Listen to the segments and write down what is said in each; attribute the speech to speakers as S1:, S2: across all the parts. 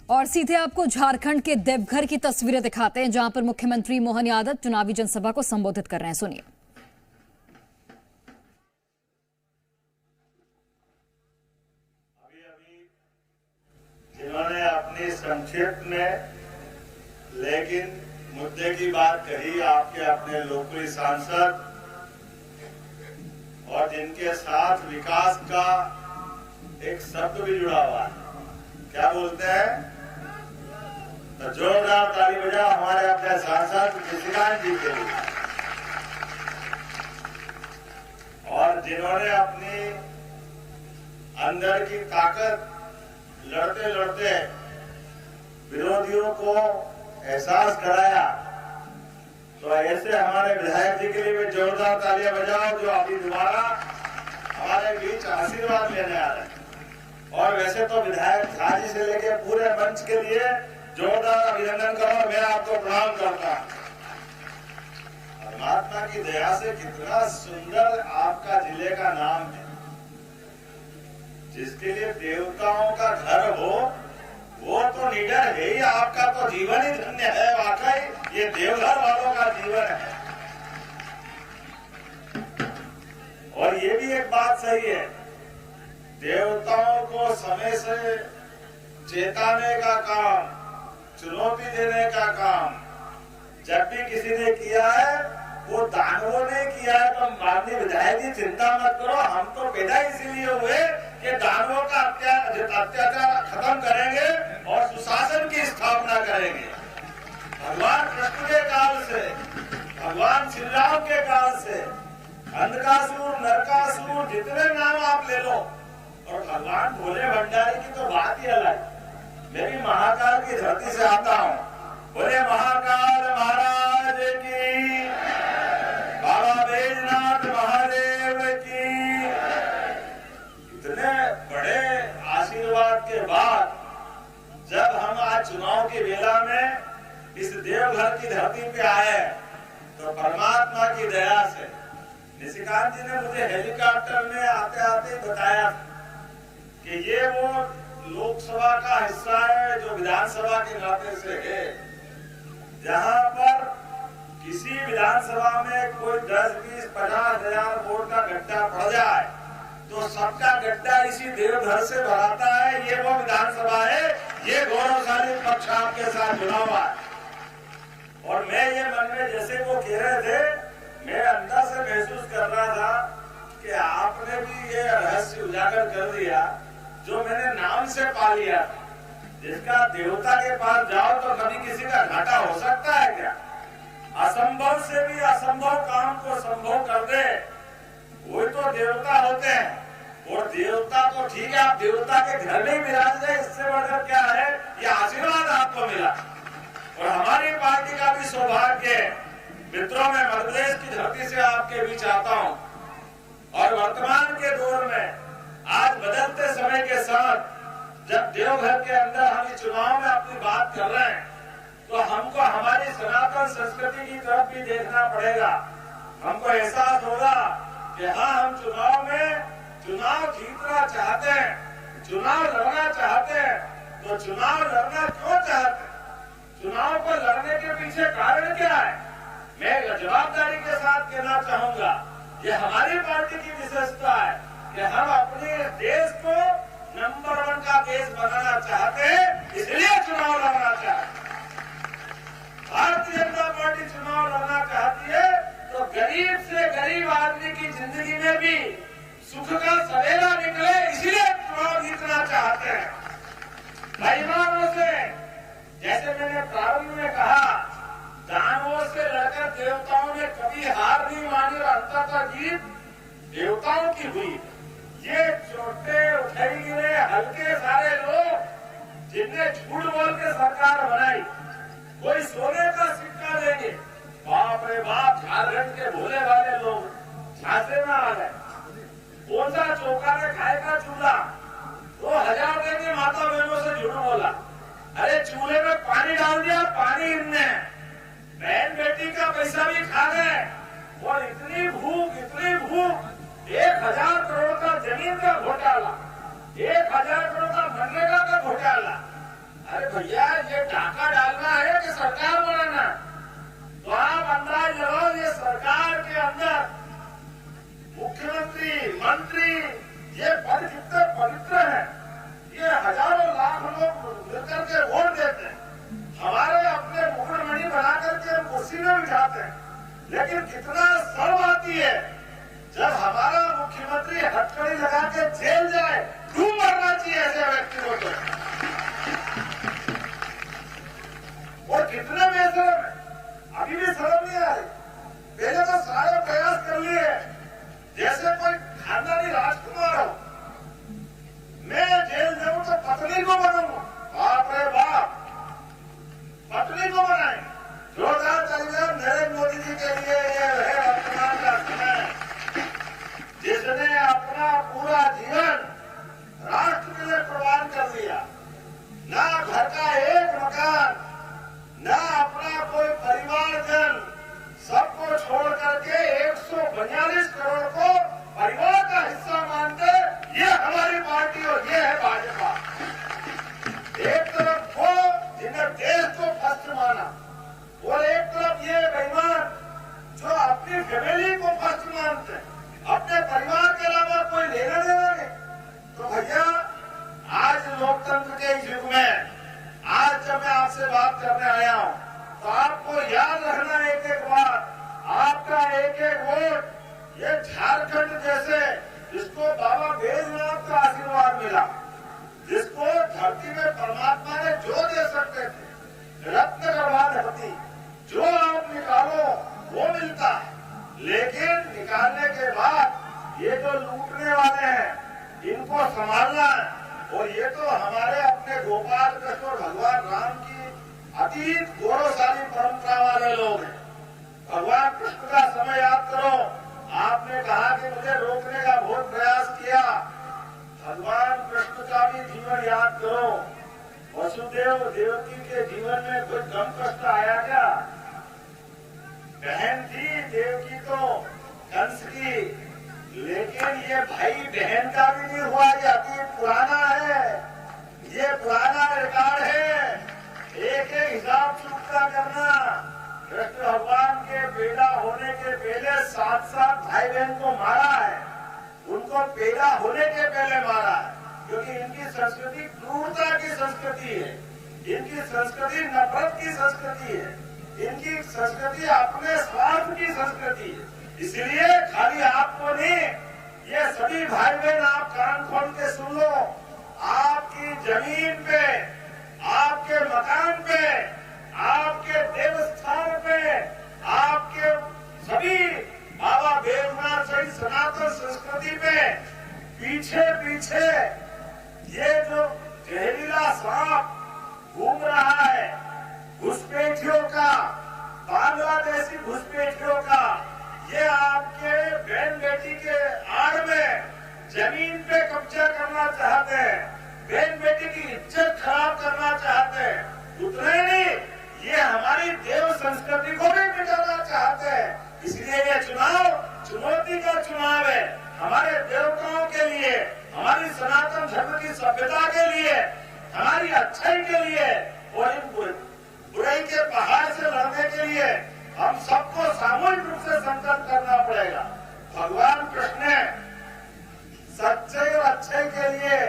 S1: और सीधे आपको झारखंड के देवघर की तस्वीरें दिखाते हैं, जहां पर मुख्यमंत्री मोहन यादव चुनावी जनसभा को संबोधित कर रहे हैं। सुनिए।
S2: जिन्होंने अपनी संक्षिप्त में लेकिन मुद्दे की बात कही, आपके अपने लोकप्रिय सांसद और जिनके साथ विकास का एक शब्द भी जुड़ा हुआ है, क्या बोलते हैं? तो जोरदार ताली बजाओ हमारे अपने सांसद निशिकांत जी के लिए। और जिन्होंने अपनी अंदर की ताकत लड़ते लड़ते विरोधियों को एहसास कराया, तो ऐसे हमारे विधायक जी के लिए भी जोरदार तालियां बजाओ, जो अभी दोबारा हमारे बीच आशीर्वाद लेने आ रहे हैं। और वैसे तो विधायक झा जी से लेके पूरे मंच के लिए जोरदार अभिनंदन करो, मैं आपको प्रणाम करता हूं। परमात्मा की दया से कितना सुंदर आपका जिले का नाम है, जिसके लिए देवताओं का घर हो वो तो निडर है ही, आपका तो जीवन ही धन्य है। वाकई ये देवघर वालों का जीवन है। और ये भी एक बात सही है, देवताओं को समय से चेताने का काम, चुनौती देने का काम जब भी किसी ने किया है, वो दानवों ने किया है। तो माननीय विधायक जी चिंता मत करो, हम तो पैदा इसीलिए हुए कि दानवों का अत्याचार खत्म करेंगे और सुशासन की स्थापना करेंगे। भगवान कृष्ण के काल से, भगवान श्री राम के काल से अंधकासुर, नरकासुर, जितने नाम आप ले लो, और भगवान भोले भंडारी की तो बात ही अलग। मैं भी महाकाल की धरती से आता हूँ। बोले महाकाल महाराज की, बाबा बैजनाथ महादेव की। इतने बड़े आशीर्वाद के बाद जब हम आज चुनाव की बेला में इस देवघर की धरती पे आए, तो परमात्मा की दया से निशिकांत जी ने मुझे हेलीकॉप्टर में आते आते बताया कि ये वो लोकसभा का हिस्सा है जो विधानसभा के नाते से है, जहां पर किसी विधानसभा में कोई 10, 20, 50 हजार वोट का गड्ढा पड़ जाए तो सबका गड्ढा इसी देवघर से भराता है। ये वो विधानसभा है, ये गौरवशाली पक्ष आपके साथ जुड़ा हुआ है। और मैं ये मन में जैसे वो कह रहे थे, मैं अंदर से महसूस कर रहा था कि आपने भी ये रहस्य उजागर कर दिया जो मैंने नाम से पा लिया। जिसका देवता के पास जाओ तो कभी किसी का घाटा हो सकता है क्या? असंभव से भी असंभव काम को संभव कर दे, वही तो देवता होते हैं। और देवता तो ठीक है, आप देवता के घर में ही विराज जाए, इससे बढ़कर क्या है? ये आशीर्वाद आपको मिला। और हमारी पार्टी का भी सौभाग्य है, मित्रों, मैं मध्य प्रदेश की धरती से आपके बीच आता हूँ। और वर्तमान के दौर में आज बदलते समय के साथ जब देवघर के अंदर हम इस चुनाव में अपनी बात कर रहे हैं, तो हमको हमारी सनातन संस्कृति की तरफ भी देखना पड़ेगा। हमको एहसास होगा कि हाँ, हम चुनाव में चुनाव जीतना चाहते हैं, चुनाव लड़ना चाहते हैं। तो चुनाव लड़ना क्यों चाहते हैं? चुनाव को लड़ने के पीछे कारण क्या है? मैं जवाबदारी के साथ कहना चाहूंगा, ये हमारी पार्टी की विशेषता है कि हम अपने देश को नंबर 1 का देश बनाना चाहते हैं, इसलिए चुनाव लड़ना चाहते हैं। भारतीय जनता पार्टी चुनाव लड़ना चाहती है तो गरीब से गरीब आदमी की जिंदगी में भी सुख का सवेरा निकले, इसलिए चुनाव जीतना चाहते हैं। बेईमानों से, जैसे मैंने प्रारंभ में कहा, दानवों से लड़कर देवताओं ने कभी हार नहीं मानी और अंततः जीत देवताओं की हुई। ये छोटे उठाई गिरे हल्के सारे लोग जिनने झूठ बोल के सरकार बनाई, कोई सोने का सिक्का देंगे, बाप रे बाप, झारखंड के भोले वाले लोग झांसे में आ गए। कौन सा चौका में खाएगा चूल्हा, 2000 देंगे, माता बहनों से झूठ बोला। अरे चूल्हे में पानी डाल दिया, पानी इनने, बहन बेटी का पैसा भी खा गए। और इतनी भूख 1000 करोड़ का जमीन का घोटाला, 1000 करोड़ का मनरेगा का घोटाला। अरे भैया ये टाका डालना है कि सरकार बनाना? तो आप अंदाज लगाओ, ये सरकार के अंदर मुख्यमंत्री, मंत्री, ये पद कितने पवित्र हैं। ये हजारों लाख लोग मिलकर के वोट देते हैं, हमारे अपने मुकुटमणि बना करके कुर्सी में बिठाते हैं, लेकिन कितना शर्म आती है जब हमारा मुख्यमंत्री हथकड़ी लगा के जेल जाए। क्यों मरना चाहिए ऐसे व्यक्ति को? तो और कितने बेशरम है, अभी भी शर्म नहीं आ रही। पहले तो सारे प्रयास कर लिए जैसे कोई खानदानी राजकुमार हो, मैं जेल जाऊं तो पत्नी को बनाऊंगा। बाप रे बाप, पत्नी को बनाए। जोरदार तालियां नरेंद्र मोदी जी के लिए। ये है वर्तमान का समय जिसने अपना पूरा जीवन राष्ट्र के लिए कुर्बान कर दिया। ना घर का एक मकान, ना अपना कोई परिवारजन, सबको छोड़ करके 142 करोड़ को परिवार का हिस्सा मानते ये हमारी पार्टी और ये है भाजपा। एक तरफ वो जिन्हें देश को फर्स्ट माना और एक तरफ ये बेईमान जो अपनी फैमिली को फर्स्ट मानते हैं, अपने परिवार के अलावा कोई लेना देना नहीं। तो भैया आज लोकतंत्र के इस युग में आज जब मैं आपसे बात करने आया हूं तो आपको याद रखना एक एक बात, आपका एक एक वोट ये झारखंड जैसे जिसको बाबा बैजनाथ का आशीर्वाद मिला, जिसको धरती में परमात्मा ने जो दे सकते थे, रत्न गर्भा धरती, जो आप निकालो वो मिलता है। लेकिन निकालने के बाद ये जो लूटने वाले हैं इनको संभालना है। और ये तो हमारे अपने गोपाल कृष्ण और भगवान राम की अतीत गौरवशाली परंपरा वाले लोग हैं। भगवान कृष्ण का समय याद करो, आपने कहा कि मुझे रोकने का बहुत प्रयास किया। भगवान कृष्ण का भी जीवन याद करो। वसुदेव देवकी के जीवन में कोई गम कष्ट आया क्या? बहन थी देवकी तो कंस की, लेकिन ये भाई बहन का भी नहीं हुआ। ये अतीत पुराना है, ये पुराना रिकॉर्ड है। एक एक हिसाब चुकता करना। कृष्ण भगवान के पैदा होने के पहले 7 भाई बहन को मारा है, उनको पैदा होने के पहले मारा है, क्योंकि इनकी संस्कृति क्रूरता की संस्कृति है, इनकी संस्कृति नफरत की संस्कृति है, इनकी संस्कृति अपने स्वार्थ की संस्कृति है। इसलिए खाली आपको नहीं, ये सभी भाई बहन आप कान खोल के सुन लो। आपकी जमीन पे, आपके मकान पे, आपके देवस्थान पे, आपके सभी बाबा बैजनाथ सहित सनातन संस्कृति पे पीछे पीछे ये जो जहरीला सांप घूम रहा है, घुसपैठियों का, बांग्लादेशी घुसपैठियों का, ये आपके बहन बेटी के आड़ में जमीन पे कब्जा करना चाहते हैं, बहन बेटी की इज्जत खराब करना चाहते हैं। उतना ही नहीं, ये हमारी देव संस्कृति को भी मिटाना चाहते हैं। इसलिए ये चुनाव चुनौती का चुनाव है, हमारे देवताओं के लिए, हमारी सनातन धर्म की सभ्यता के लिए, हमारी अच्छाई के लिए और इन बुराई के पहाड़ से लड़ने के लिए हम सबको सामूहिक रूप से संकल्प करना पड़ेगा। भगवान कृष्ण ने सच्चाई और अच्छाई के लिए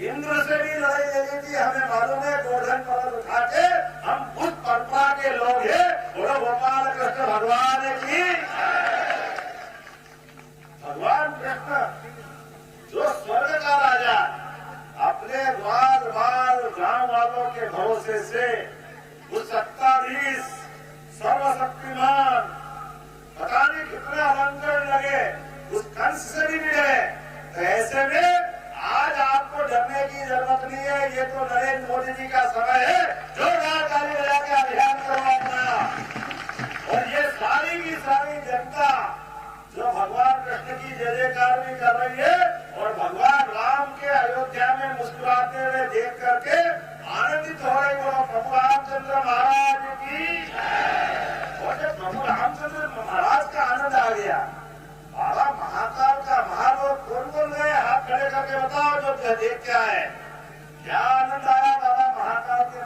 S2: इंद्र से भी लड़ाई लड़ी थी, हमें मालूम है। गोवर्धन पर्वत उठा के हम उस परंपरा के लोग हैं। बोलो गोपाल कृष्ण भगवान की। भगवान कृष्ण जो स्वर्ग का राजा, अपने ग्वाल बाल गांव वालों के भरोसे से उस सत्ताधीश सर्वशक्तिमान, पता नहीं कितने अलंकार लगे, उस कंस से भी मिले। तो ऐसे में आज आपको डरने की जरूरत नहीं है। ये तो नरेंद्र मोदी जी का समय है। जोरदार ताली बजा के अभियान करो अपना। और ये सारी की सारी जनता जो भगवान कृष्ण की जय जयकार भी कर रही है और भगवान राम के अयोध्या में मुस्कुराते हुए देख करके आनंदित हो रही। बोलो प्रभु रामचंद्र महाराज की। और जब प्रभु रामचंद्र महाराज का आनंद आ गया, बाबा महाकाल का महालोक कौन कौन गए? हाथ खड़े करके बताओ जो देख के आए। क्या आनंद आया बाबा महाकाल के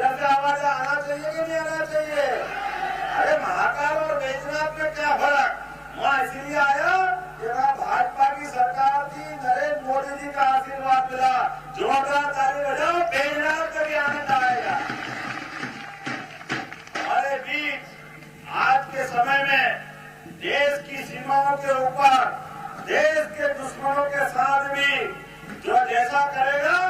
S2: इधर से आवाज आना चाहिए कि नहीं आना चाहिए? अरे महाकाल और बैजनाथ में क्या फर्क? वहाँ इसीलिए आया कि वहाँ भाजपा की सरकार थी, नरेंद्र मोदी जी का आशीर्वाद मिला। जोरदार ताली बजाओ, बैजनाथ में भी आनंद आएगा। हमारे बीच आज के समय में देश की सीमाओं के ऊपर देश के दुश्मनों के साथ भी जो जैसा करेगा